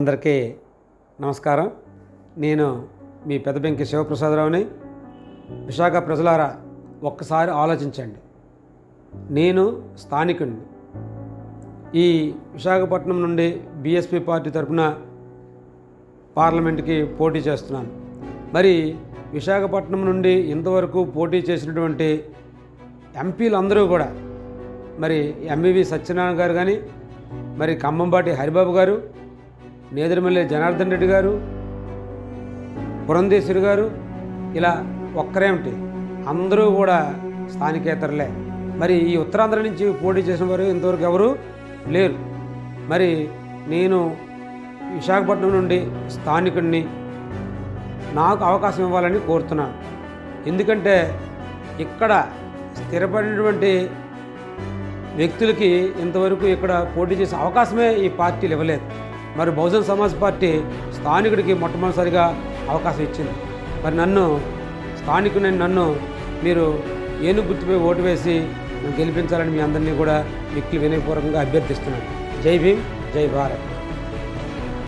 అందరికీ నమస్కారం. నేను మీ పెదబెంకి శివప్రసాదరావుని. విశాఖ ప్రజలారా, ఒక్కసారి ఆలోచించండి. నేను స్థానికుడిని. ఈ విశాఖపట్నం నుండి బీఎస్పీ పార్టీ తరఫున పార్లమెంట్కి పోటీ చేస్తున్నాను. మరి విశాఖపట్నం నుండి ఇంతవరకు పోటీ చేసినటువంటి ఎంపీలు అందరూ కూడా, మరి ఎంవివి సత్యనారాయణ గారు కానీ, మరి ఖమ్మంపాటి హరిబాబు గారు, నేదురుమల్లి జనార్దన్ రెడ్డి గారు, పురంధేశ్వరి గారు, ఇలా ఒక్కరేమిటి, అందరూ కూడా స్థానికేతరులే. మరి ఈ ఉత్తరాంధ్ర నుంచి పోటీ చేసిన వారు ఇంతవరకు ఎవరు లేరు. మరి నేను విశాఖపట్నం నుండి స్థానికుడిని, నాకు అవకాశం ఇవ్వాలని కోరుతున్నాను. ఎందుకంటే ఇక్కడ స్థిరపడినటువంటి వ్యక్తులకి ఇంతవరకు ఇక్కడ పోటీ చేసే అవకాశమే ఈ పార్టీలు ఇవ్వలేదు. మరి బహుజన్ సమాజ్ పార్టీ స్థానికుడికి మొట్టమొదటిసారిగా అవకాశం ఇచ్చింది. మరి నన్ను మీరు ఏనుగు గుర్తుపై ఓటు వేసి గెలిపించాలని మీ అందరినీ కూడా మిక్కిలి వినయపూర్వకంగా అభ్యర్థిస్తున్నాను. జై భీమ్, జై భారత్.